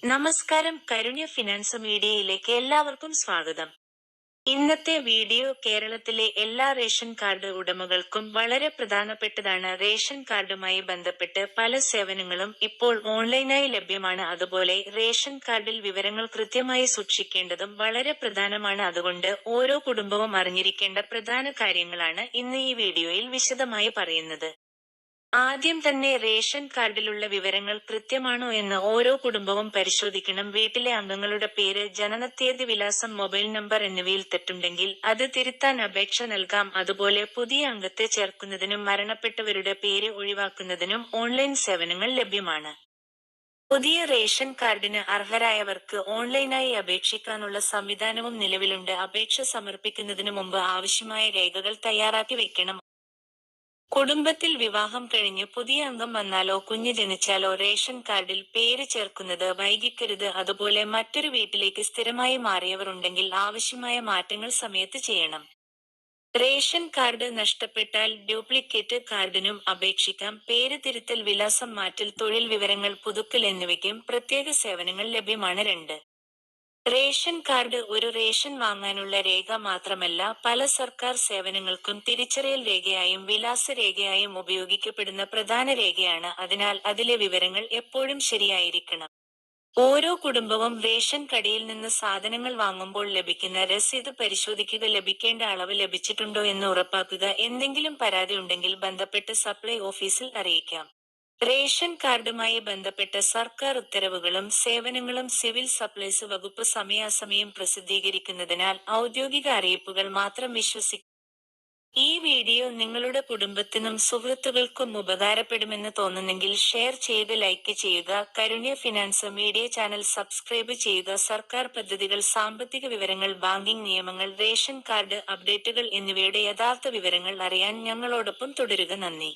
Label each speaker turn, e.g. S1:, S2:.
S1: നമസ്കാരം, കരുണ്യ ഫിനാൻസ് മീഡിയയിലേക്ക് എല്ലാവർക്കും സ്വാഗതം. ഇന്നത്തെ വീഡിയോ കേരളത്തിലെ എല്ലാ റേഷൻ കാർഡ് ഉടമകൾക്കും വളരെ പ്രധാനപ്പെട്ടതാണ്. റേഷൻ കാർഡുമായി ബന്ധപ്പെട്ട് പല സേവനങ്ങളും ഇപ്പോൾ ഓൺലൈനായി ലഭ്യമാണ്. അതുപോലെ റേഷൻ കാർഡിൽ വിവരങ്ങൾ കൃത്യമായി സൂക്ഷിക്കേണ്ടതും വളരെ പ്രധാനമാണ്. അതുകൊണ്ട് ഓരോ കുടുംബവും അറിഞ്ഞിരിക്കേണ്ട പ്രധാന കാര്യങ്ങളാണ് ഇന്ന് ഈ വീഡിയോയിൽ വിശദമായി പറയുന്നത്. ആദ്യം തന്നെ റേഷൻ കാർഡിലുള്ള വിവരങ്ങൾ കൃത്യമാണോ എന്ന് ഓരോ കുടുംബവും പരിശോധിക്കണം. വീട്ടിലെ അംഗങ്ങളുടെ പേര്, ജനനത്തീയതി, വിലാസം, മൊബൈൽ നമ്പർ എന്നിവയിൽ തെറ്റുണ്ടെങ്കിൽ അത് തിരുത്താൻ അപേക്ഷ നൽകാം. അതുപോലെ പുതിയ അംഗത്തെ ചേർക്കുന്നതിനും മരണപ്പെട്ടവരുടെ പേര് ഒഴിവാക്കുന്നതിനും ഓൺലൈൻ സേവനങ്ങൾ ലഭ്യമാണ്. പുതിയ റേഷൻ കാർഡിന് അർഹരായവർക്ക് ഓൺലൈനായി അപേക്ഷിക്കാനുള്ള സംവിധാനവും നിലവിലുണ്ട്. അപേക്ഷ സമർപ്പിക്കുന്നതിനു മുമ്പ് ആവശ്യമായ രേഖകൾ തയ്യാറാക്കി വയ്ക്കണം. കുടുംബത്തിൽ വിവാഹം കഴിഞ്ഞ് പുതിയ അംഗം വന്നാലോ കുഞ്ഞ് ജനിച്ചാലോ റേഷൻ കാർഡിൽ പേര് ചേർക്കുന്നത് വൈകിക്കരുത്. അതുപോലെ മറ്റൊരു വീട്ടിലേക്ക് സ്ഥിരമായി മാറിയവർ ഉണ്ടെങ്കിൽ ആവശ്യമായ മാറ്റങ്ങൾ സമയത്ത് ചെയ്യണം. റേഷൻ കാർഡ് നഷ്ടപ്പെട്ടാൽ ഡ്യൂപ്ലിക്കേറ്റ് കാർഡിനും അപേക്ഷിക്കാം. പേര് തിരുത്തൽ, വിലാസം മാറ്റൽ, തൊഴിൽ വിവരങ്ങൾ പുതുക്കൽ എന്നിവയ്ക്കും പ്രത്യേക സേവനങ്ങൾ ലഭ്യമാണ്. 2. റേഷൻ കാർഡ് ഒരു റേഷൻ വാങ്ങാനുള്ള രേഖ മാത്രമല്ല, പല സർക്കാർ സേവനങ്ങൾക്കും തിരിച്ചറിയൽ രേഖയായും വിലാസ രേഖയായും ഉപയോഗിക്കപ്പെടുന്ന പ്രധാന രേഖയാണ്. അതിനാൽ അതിലെ വിവരങ്ങൾ എപ്പോഴും ശരിയായിരിക്കണം. ഓരോ കുടുംബവും റേഷൻ കടയിൽ നിന്ന് സാധനങ്ങൾ വാങ്ങുമ്പോൾ ലഭിക്കുന്ന രസീത് പരിശോധിക്കുക. ലഭിക്കേണ്ട അളവ് ലഭിച്ചിട്ടുണ്ടോ എന്ന് ഉറപ്പാക്കുക. എന്തെങ്കിലും പരാതി ഉണ്ടെങ്കിൽ ബന്ധപ്പെട്ട സപ്ലൈ ഓഫീസിൽ അറിയിക്കാം. റേഷൻ കാർഡുമായി ബന്ധപ്പെട്ട സർക്കാർ ഉത്തരവുകളും സേവനങ്ങളും സിവിൽ സപ്ലൈസ് വകുപ്പ് സമയാസമയം പ്രസിദ്ധീകരിക്കുന്നതിനാൽ ഔദ്യോഗിക അറിയിപ്പുകൾ മാത്രം വിശ്വസിക്കുക. ഈ വീഡിയോ നിങ്ങളുടെ കുടുംബത്തിനും സുഹൃത്തുക്കൾക്കും ഉപകാരപ്പെടുമെന്ന് തോന്നുന്നെങ്കിൽ ഷെയർ ചെയ്ത് ലൈക്ക് ചെയ്യുക. Karunya finance media channel subscribe ചെയ്യുക. സർക്കാർ പദ്ധതികൾ, സാമ്പത്തിക വിവരങ്ങൾ, ബാങ്കിംഗ് നിയമങ്ങൾ, റേഷൻ കാർഡ് അപ്ഡേറ്റുകൾ എന്നിവയുടെ യഥാർത്ഥ വിവരങ്ങൾ അറിയാൻ ഞങ്ങളോടൊപ്പം തുടരുക. നന്ദി.